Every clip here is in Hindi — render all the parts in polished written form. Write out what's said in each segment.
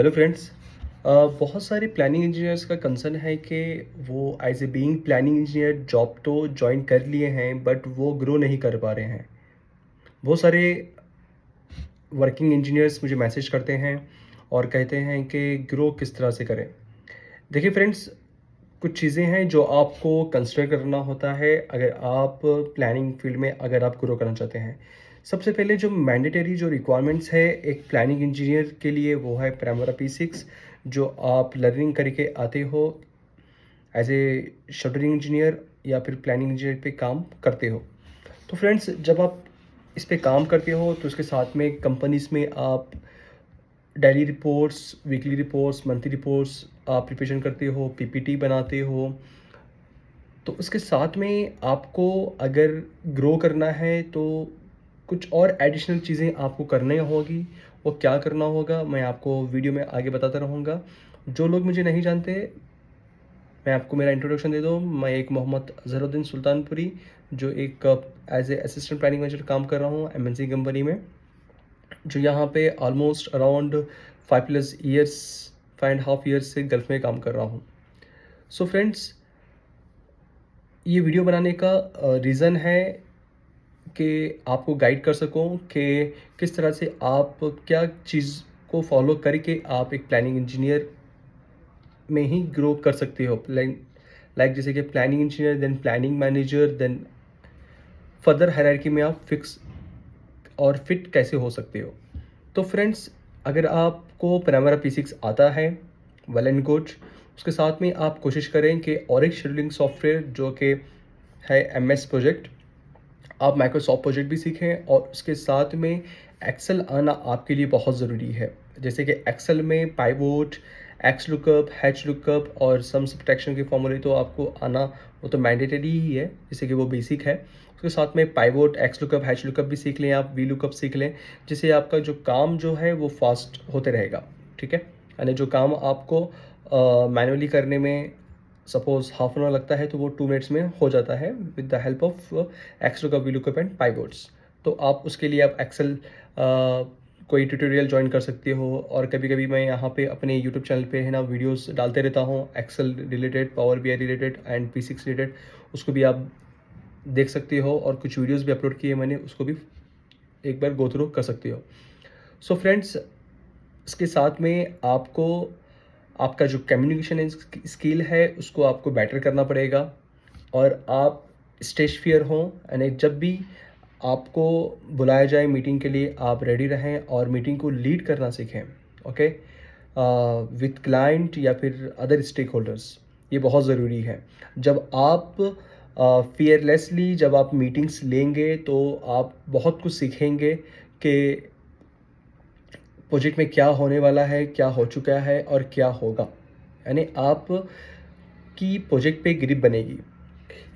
Hello friends. बहुत सारे प्लानिंग इंजीनियर्स का कंसर्न है कि वो as a being planning engineer job तो ज्वाइन कर लिए हैं बट वो ग्रो नहीं कर पा रहे हैं। बहुत सारे वर्किंग इंजीनियर्स मुझे मैसेज करते हैं और कहते हैं कि ग्रो किस तरह से करें। देखिए फ्रेंड्स, कुछ चीज़ें हैं जो आपको कंसिडर करना होता है अगर आप प्लानिंग फील्ड में अगर आप ग्रो करना चाहते हैं। सबसे पहले जो मैंडेटरी जो रिक्वायरमेंट्स है एक प्लानिंग इंजीनियर के लिए वो है प्राइमरी P6 जो आप लर्निंग करके आते हो एज ए शेड्यूलिंग इंजीनियर या फिर प्लानिंग इंजीनियर पे काम करते हो। तो फ्रेंड्स, जब आप इस पे काम करते हो तो उसके साथ में कंपनीज में आप daily reports, weekly reports, monthly reports आप प्रिपरेशन करते हो, पीपीटी बनाते हो। तो उसके साथ में आपको अगर ग्रो करना है तो कुछ और एडिशनल चीज़ें आपको करनी होगी। वो क्या करना होगा मैं आपको वीडियो में आगे बताता रहूँगा। जो लोग मुझे नहीं जानते, मैं आपको मेरा इंट्रोडक्शन दे दूँ। मैं एक मोहम्मद अज़हरुद्दीन सुल्तानपुरी जो एक as a assistant planning manager काम कर रहा हूँ एमएनसी कंपनी में, जो यहाँ पे ऑलमोस्ट अराउंड 5+ ईयर्स, 5.5 ईयर्स से गल्फ़ में काम कर रहा हूँ। सो फ्रेंड्स, ये वीडियो बनाने का रीज़न है कि आपको गाइड कर सकूँ कि किस तरह से आप क्या चीज़ को फॉलो करके आप एक प्लानिंग इंजीनियर में ही ग्रो कर सकते हो। लाइक जैसे कि planning engineer, then planning manager, then further hierarchy में आप फिक्स और फिट कैसे हो सकते हो। तो फ्रेंड्स, अगर आपको प्राइमरी P6 आता है, वेल एंड गुड। उसके साथ में आप कोशिश करें कि और एक शेड्यूलिंग सॉफ्टवेयर जो कि है MS प्रोजेक्ट, आप माइक्रोसॉफ्ट प्रोजेक्ट भी सीखें और उसके साथ में एक्सेल आना आपके लिए बहुत ज़रूरी है। जैसे कि एक्सेल में pivot, x lookup, hatch lookup और सम सब्ट्रैक्शन के फॉर्मूले तो आपको आना, वो तो मैंडेटरी ही है, जैसे कि वो बेसिक है। उसके साथ में pivot, x lookup, hatch lookup भी सीख लें, आप वी लुकअप सीख लें, जिससे आपका जो काम जो है वो फास्ट होते रहेगा। ठीक है, यानी जो काम आपको मैनुअली करने में सपोज हाफ एन आवर लगता है तो वो 2 मिनट्स में हो जाता है with the help of X lookup, V lookup and pivots. तो आप उसके लिए आप एक्सेल कोई ट्यूटोरियल ज्वाइन कर सकते हो। और कभी कभी मैं यहाँ पे अपने यूट्यूब चैनल पे है ना वीडियोस डालते रहता हूँ excel related, power BI related and P6 related. उसको भी आप देख सकते हो और कुछ वीडियोस भी अपलोड किए मैंने, उसको भी एक बार गो थ्रू कर सकते हो। सो फ्रेंड्स, इसके साथ में आपको आपका जो कम्युनिकेशन स्किल है उसको आपको बेटर करना पड़ेगा। और आप स्टेज फियर हो, यानी जब भी आपको बुलाया जाए मीटिंग के लिए आप रेडी रहें और मीटिंग को लीड करना सीखें। ओके, विथ क्लाइंट या फिर अदर स्टेक होल्डर्स, ये बहुत ज़रूरी है। जब आप फियरलेसली जब आप मीटिंग्स लेंगे तो आप बहुत कुछ सीखेंगे कि प्रोजेक्ट में क्या होने वाला है, क्या हो चुका है और क्या होगा। यानी आप की प्रोजेक्ट पे ग्रिप बनेगी।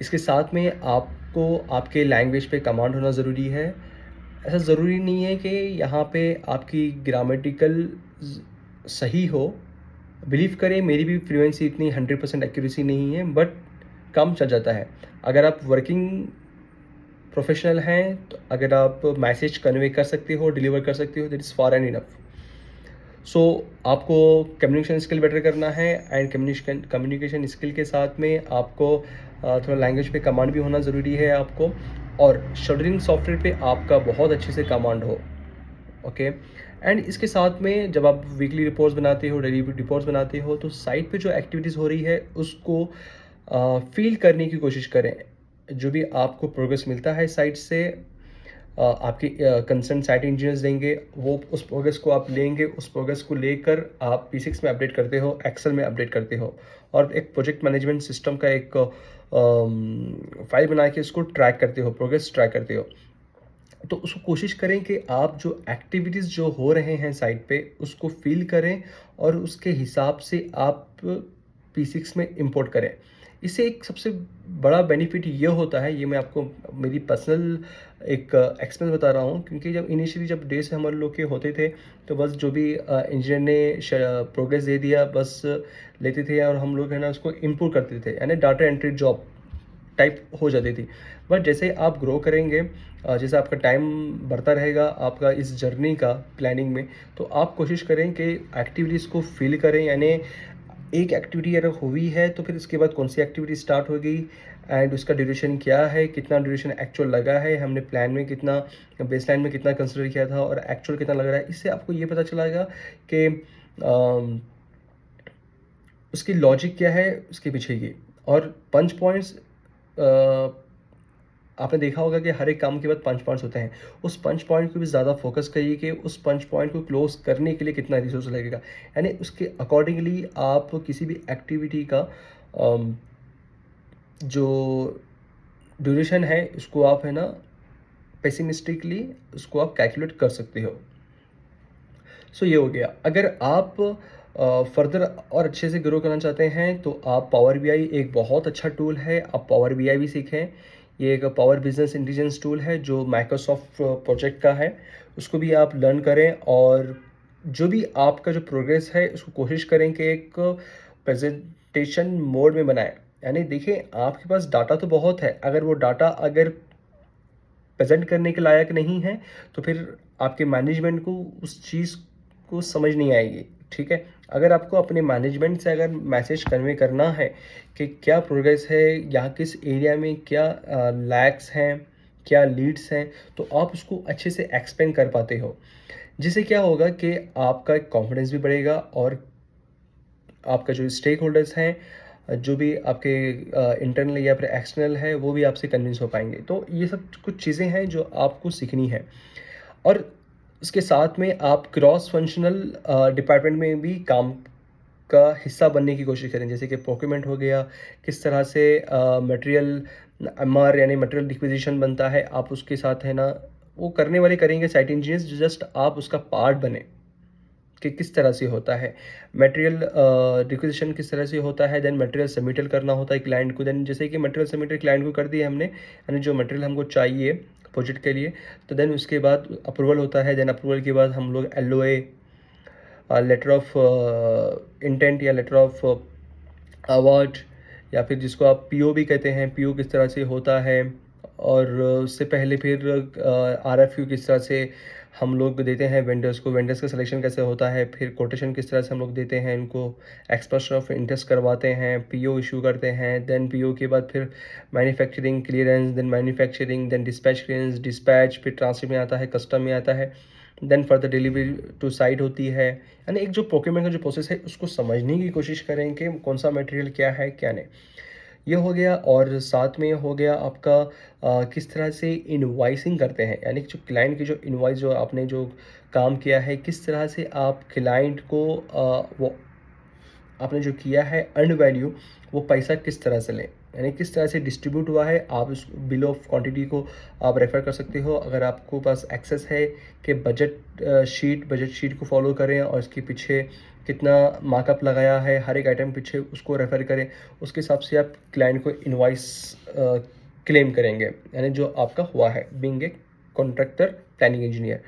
इसके साथ में आपको आपके लैंग्वेज पे कमांड होना ज़रूरी है। ऐसा ज़रूरी नहीं है कि यहाँ पे आपकी ग्रामेटिकल सही हो। बिलीव करें, मेरी भी फ्लुएंसी इतनी 100% एक्यूरेसी नहीं है, बट काम चल जाता है। अगर आप वर्किंग प्रोफेशनल हैं तो अगर आप मैसेज कन्वे कर सकते हो, डिलीवर कर सकते हो, that is for and enough. So आपको कम्युनिकेशन स्किल बेटर करना है एंड कम्युनिकेशन स्किल के साथ में आपको थोड़ा लैंग्वेज पे कमांड भी होना ज़रूरी है आपको। और शेड्यूलिंग सॉफ्टवेयर पे आपका बहुत अच्छे से कमांड हो। ओके, एंड इसके साथ में जब आप वीकली रिपोर्ट्स बनाते हो, डेली रिपोर्ट्स बनाते हो, तो साइट पे जो एक्टिविटीज़ हो रही है उसको फील करने की कोशिश करें। जो भी आपको प्रोग्रेस मिलता है साइट से, आपके कंसर्न साइट इंजीनियर्स देंगे, वो उस प्रोग्रेस को आप लेंगे, उस प्रोग्रेस को लेकर आप P6 में अपडेट करते हो, एक्सेल में अपडेट करते हो और एक प्रोजेक्ट मैनेजमेंट सिस्टम का एक फाइल बना के उसको ट्रैक करते हो, प्रोग्रेस ट्रैक करते हो। तो उसको कोशिश करें कि आप जो एक्टिविटीज़ जो हो रहे हैं साइट पे उसको फ़ील करें और उसके हिसाब से आप P6 में इंपोर्ट करें। इससे एक सबसे बड़ा बेनिफिट ये होता है, ये मैं आपको मेरी पर्सनल एक एक्सपीरियंस बता रहा हूँ, क्योंकि जब इनिशियली जब डेज़ हम लोग के होते थे तो बस जो भी इंजीनियर ने प्रोग्रेस दे दिया बस लेते थे और हम लोग है ना उसको इनपुट करते थे, यानी डाटा एंट्री जॉब। टाइप हो जाती थी। बट जैसे आप ग्रो करेंगे, जैसे आपका टाइम बढ़ता रहेगा आपका इस जर्नी का प्लानिंग में, तो आप कोशिश करें कि एक्टिविटीज़ को फ़िल करें, यानी एक एक्टिविटी अगर हुई है तो फिर उसके बाद कौन-सी एक्टिविटी स्टार्ट होगी एंड उसका ड्यूरेशन क्या है, कितना ड्यूरेशन एक्चुअल लगा है, हमने प्लान में कितना, बेसलाइन में कितना कंसीडर किया था और एक्चुअल कितना लग रहा है। इससे आपको ये पता चलेगा कि उसकी लॉजिक क्या है उसके पीछे की। और पंच पॉइंट्स, आपने देखा होगा कि हर एक काम के बाद पंच पॉइंट्स होते हैं। उस पंच पॉइंट को भी ज़्यादा फोकस करिए कि उस पंच पॉइंट को क्लोज़ करने के लिए कितना रिसोर्स लगेगा। यानी उसके अकॉर्डिंगली आप किसी भी एक्टिविटी का अम, जो ड्यूरेशन है उसको आप है ना पेसिमिस्टिकली उसको आप कैलकुलेट कर सकते हो। सो ये हो गया। अगर आप फर्दर और अच्छे से ग्रो करना चाहते हैं तो आप पावर बीआई एक बहुत अच्छा टूल है, आप पावर बीआई भी सीखें। ये एक पावर बिजनेस इंटेलिजेंस टूल है जो माइक्रोसॉफ्ट प्रोजेक्ट का है, उसको भी आप लर्न करें और जो भी आपका जो प्रोग्रेस है उसको कोशिश करें कि एक प्रेजेंटेशन मोड में बनाएं। यानी देखिए आपके पास डाटा तो बहुत है, अगर वो डाटा अगर प्रेज़ेंट करने के लायक नहीं है, तो फिर आपके मैनेजमेंट को उस चीज़ को समझ नहीं आएगी, ठीक है? अगर आपको अपने मैनेजमेंट से अगर मैसेज कन्वे करना है कि क्या प्रोग्रेस है या किस एरिया में क्या लैग्स हैं, क्या लीड्स हैं, तो आप उसको अच्छे से एक्सप्लेन कर पाते हो। जिससे क्या होगा कि आपका कॉन्फिडेंस भी बढ़ेगा और आपका जो स्टेक होल्डर्स हैं, जो भी आपके इंटरनल या फिर एक्सटर्नल है, वो भी आपसे कन्विंस हो पाएँगे। तो ये सब कुछ चीज़ें हैं जो आपको सीखनी है। और इसके साथ में आप क्रॉस फंक्शनल डिपार्टमेंट में भी काम का हिस्सा बनने की कोशिश करें। जैसे कि प्रोक्योरमेंट हो गया, किस तरह से मटेरियल एमआर यानी मटेरियल रिक्विजिशन बनता है, आप उसके साथ है ना, वो करने वाले करेंगे साइट इंजीनियर्स, जस्ट आप उसका पार्ट बने। कि किस तरह से होता है मटेरियल रिक्विजिशन, किस तरह से होता है, देन मटेरियल सबमिटल करना होता है क्लाइंट को। देन जैसे कि मटेरियल सबमिटल क्लाइंट को कर दिया हमने, यानी जो मटेरियल हमको चाहिए प्रोजेक्ट के लिए, तो देन उसके बाद अप्रूवल होता है। देन अप्रूवल के बाद हम लोग एलओए, लेटर ऑफ इंटेंट या लेटर ऑफ अवार्ड, या फिर जिसको आप पीओ भी कहते हैं, पीओ किस तरह से होता है। और उससे पहले फिर आरएफक्यू किस तरह से हम लोग देते हैं वेंडर्स को, वेंडर्स का सिलेक्शन कैसे होता है, फिर कोटेशन किस तरह से हम लोग देते हैं इनको, एक्सप्रेशन ऑफ इंटरेस्ट करवाते हैं, पीओ इशू करते हैं। देन पीओ के बाद फिर manufacturing clearance, then manufacturing, then dispatch clearance, dispatch फिर ट्रांसफर में आता है, कस्टम में आता है, then further delivery to site होती है। यानी एक जो प्रोक्योरमेंट का जो प्रोसेस है उसको समझने की कोशिश करें कि कौन सा मटेरियल क्या है क्या नहीं। ये हो गया। और साथ में हो गया आपका किस तरह से इनवॉइसिंग करते हैं, यानी कि जो क्लाइंट की जो इनवॉइस जो आपने जो काम किया है, किस तरह से आप क्लाइंट को वो आपने जो किया है अर्न वैल्यू, वो पैसा किस तरह से लें, यानी किस तरह से डिस्ट्रीब्यूट हुआ है। आप उस बिल ऑफ क्वांटिटी को आप रेफ़र कर सकते हो, अगर आपको पास एक्सेस है कि बजट शीट को फॉलो करें और इसके पीछे कितना मार्कअप लगाया है हर एक आइटम पीछे, उसको रेफ़र करें। उसके हिसाब से आप क्लाइंट को इनवॉइस क्लेम करेंगे, यानी जो आपका हुआ है being a contractor planning engineer.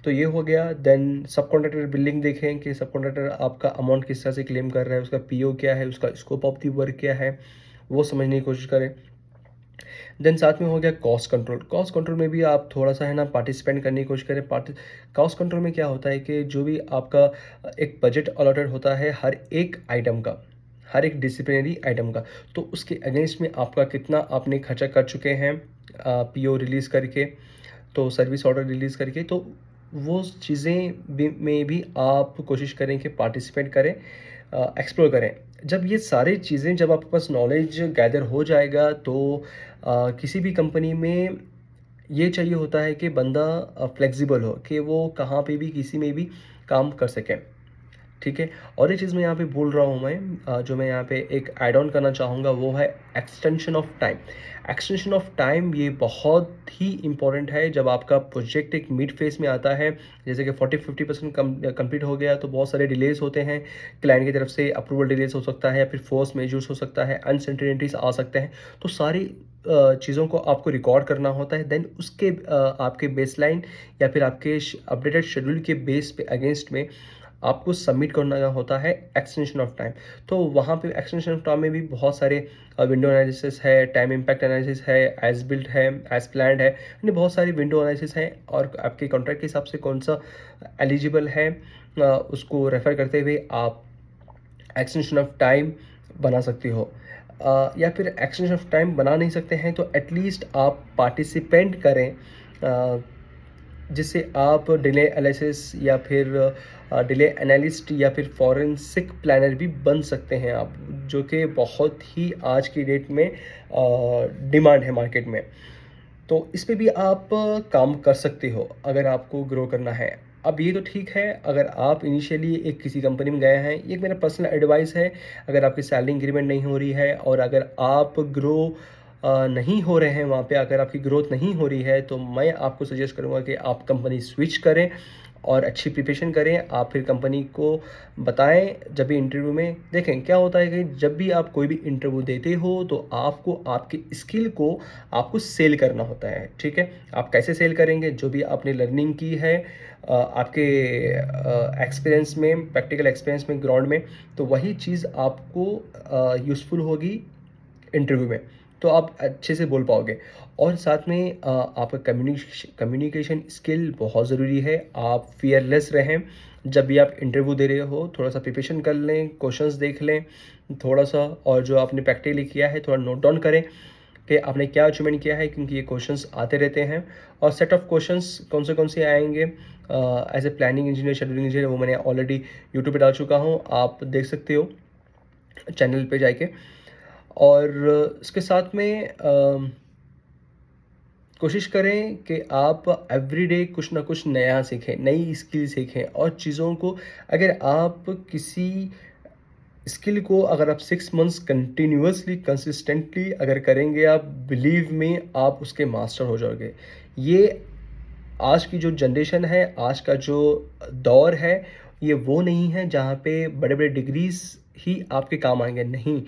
तो ये हो गया। देन सब कॉन्ट्रैक्टर बिलिंग देखें कि सब कॉन्ट्रैक्टर आपका अमाउंट किस तरह से क्लेम कर रहा है, उसका पीओ क्या है, उसका स्कोप ऑफ द वर्क क्या है, वो समझने की कोशिश करें। देन साथ में हो गया कॉस्ट कंट्रोल। कॉस्ट कंट्रोल में भी आप थोड़ा-सा है ना पार्टिसिपेंट करने की कोशिश करें। कॉस्ट कंट्रोल में क्या होता है कि जो भी आपका एक बजट अलॉटेड होता है हर एक आइटम का, हर एक डिसिप्लिनरी आइटम का, तो उसके अगेंस्ट में आपका कितना आपने खर्चा कर चुके हैं पीओ रिलीज़ करके, तो सर्विस ऑर्डर रिलीज़ करके, तो वो चीज़ें में भी आप कोशिश करें कि पार्टिसिपेट करें, एक्सप्लोर करें। जब ये सारी चीज़ें जब आपके पास नॉलेज गैदर हो जाएगा तो किसी भी कंपनी में ये चाहिए होता है कि बंदा फ्लेक्सिबल हो, कि वो कहाँ पे भी किसी में भी काम कर सके। ठीक है? और एक चीज़ मैं यहाँ पे बोल रहा हूँ मैं, जो मैं यहाँ पे एक ऐड ऑन करना चाहूँगा वो है extension of time. Extension of time ये बहुत ही इम्पोर्टेंट है जब आपका प्रोजेक्ट एक मिड फेज़ में आता है, जैसे कि 40-50% कंप्लीट हो गया तो बहुत सारे डिलेज़ होते हैं। क्लाइंट की तरफ से अप्रूवल डिलेज़ हो सकता है या फिर फोर्स मेजर्स हो सकता है, अनसर्टेनिटीज़ आ सकते हैं। तो सारी चीज़ों को आपको रिकॉर्ड करना होता है। देन उसके आपके बेसलाइन या फिर आपके अपडेटेड शेड्यूल के बेस पे अगेंस्ट में आपको सबमिट करना होता है एक्सटेंशन ऑफ टाइम। तो वहाँ पे एक्सटेंशन ऑफ टाइम में भी बहुत सारे विंडो एनालिसिस है, टाइम इम्पैक्ट एनालिसिस है, एज बिल्ट है, एज प्लान्ड है, यानी बहुत सारी विंडो एनालिसिस हैं और आपके कॉन्ट्रैक्ट के हिसाब से कौन सा एलिजिबल है उसको रेफ़र करते हुए आप एक्सटेंशन ऑफ टाइम बना सकते हो। या फिर एक्सटेंशन ऑफ टाइम बना नहीं सकते हैं तो एटलीस्ट आप पार्टिसिपेंट करें, जिससे आप डिले एनालिसिस या फिर डिले एनालिस्ट या फिर फॉरेंसिक प्लानर भी बन सकते हैं आप, जो कि बहुत ही आज की डेट में डिमांड है मार्केट में। तो इस पे भी आप काम कर सकते हो अगर आपको ग्रो करना है। अब ये तो ठीक है, अगर आप इनिशियली एक किसी कंपनी में गए हैं, ये मेरा पर्सनल एडवाइस है, अगर आपकी सैलरी इंक्रीमेंट नहीं हो रही है और अगर आप ग्रो नहीं हो रहे हैं वहाँ पे, अगर आपकी ग्रोथ नहीं हो रही है, तो मैं आपको सजेस्ट करूँगा कि आप कंपनी स्विच करें और अच्छी प्रिपरेशन करें। आप फिर कंपनी को बताएँ जब भी इंटरव्यू में। देखें क्या होता है कि जब भी आप कोई भी इंटरव्यू देते हो तो आपको आपकी स्किल को आपको सेल करना होता है, ठीक है? आप कैसे सेल करेंगे? जो भी आपने लर्निंग की है आपके एक्सपीरियंस में, प्रैक्टिकल एक्सपीरियंस में, ग्राउंड में, तो वही चीज़ आपको यूज़फुल होगी इंटरव्यू में, तो आप अच्छे से बोल पाओगे। और साथ में आपका कम्युनिकेशन स्किल बहुत ज़रूरी है। आप फ़ियरलेस रहें, जब भी आप इंटरव्यू दे रहे हो, थोड़ा-सा प्रिपरेशन कर लें, क्वेश्चंस देख लें थोड़ा-सा, और जो आपने प्रैक्टिकली किया है, थोड़ा नोट डाउन करें कि आपने क्या अचीवमेंट किया है, क्योंकि ये क्वेश्चंस आते रहते हैं। और सेट ऑफ क्वेश्चंस कौन से आएँगे as a planning engineer, scheduling engineer, वो मैंने ऑलरेडी यूट्यूब पे डाल चुका हूँ, आप देख सकते हो चैनल पे जाके। और इसके साथ में कोशिश करें कि आप एवरीडे कुछ ना कुछ नया सीखें, नई स्किल सीखें और चीज़ों को, अगर आप किसी स्किल को अगर आप 6 मंथ्स कंटिन्यूअसली कंसिस्टेंटली अगर करेंगे, आप बिलीव में आप उसके मास्टर हो जाओगे। ये आज की जो जनरेशन है, आज का जो दौर है, ये वो नहीं है जहाँ पे बड़े-बड़े डिग्रीज़ ही आपके काम आएँगे, नहीं।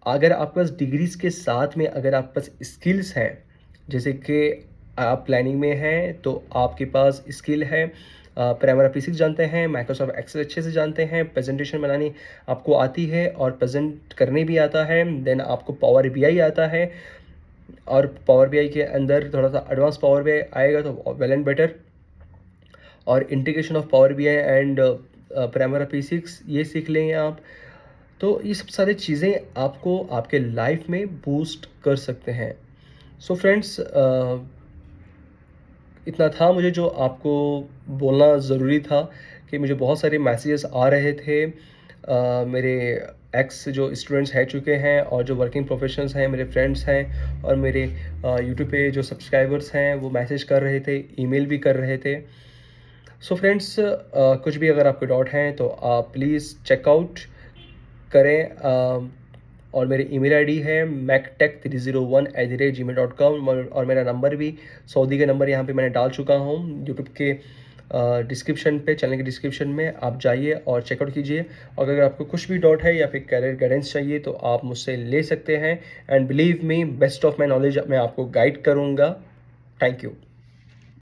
अगर आपके पास डिग्रीज़ के साथ में अगर आपके पास स्किल्स हैं, जैसे कि आप प्लानिंग में हैं, तो आपके पास स्किल है, प्राइमरी बेसिक्स जानते हैं, माइक्रोसॉफ्ट एक्सेल अच्छे से जानते हैं, प्रेज़ेंटेशन बनानी आपको आती है और प्रेज़ेंट करने भी आता है, देन आपको पावर बीआई आता है, और पावर बीआई के अंदर थोड़ा-सा एडवांस पावर बीआई आएगा तो वेल एंड बेटर। और integration of power BI and primary basics ये सीख लेंगे आप। तो ये सब सारी चीज़ें आपको आपके लाइफ में बूस्ट कर सकते हैं। सो फ्रेंड्स, इतना था मुझे जो आपको बोलना ज़रूरी था, कि मुझे बहुत सारे मैसेजेस आ रहे थे मेरे एक्स जो स्टूडेंट्स रह चुके हैं और जो वर्किंग प्रोफेशनल्स हैं, मेरे फ्रेंड्स हैं, और मेरे यूट्यूब पे जो सब्सक्राइबर्स हैं वो मैसेज कर रहे थे, ईमेल भी कर रहे थे। सो फ्रेंड्स, कुछ भी अगर आपके डाउट हैं तो आप प्लीज़ चेकआउट करें, और मेरी ईमेल आईडी है mactech301@gmail.com, और मेरा नंबर भी सऊदी का नंबर यहाँ पे मैंने डाल चुका हूँ यूट्यूब के डिस्क्रिप्शन पे, चैनल के डिस्क्रिप्शन में आप जाइए और चेकआउट कीजिए। और अगर आपको कुछ भी डाउट है या फिर करियर गाइडेंस चाहिए तो आप मुझसे ले सकते हैं, and believe me, best of my knowledge मैं आपको गाइड करूँगा। Thank you.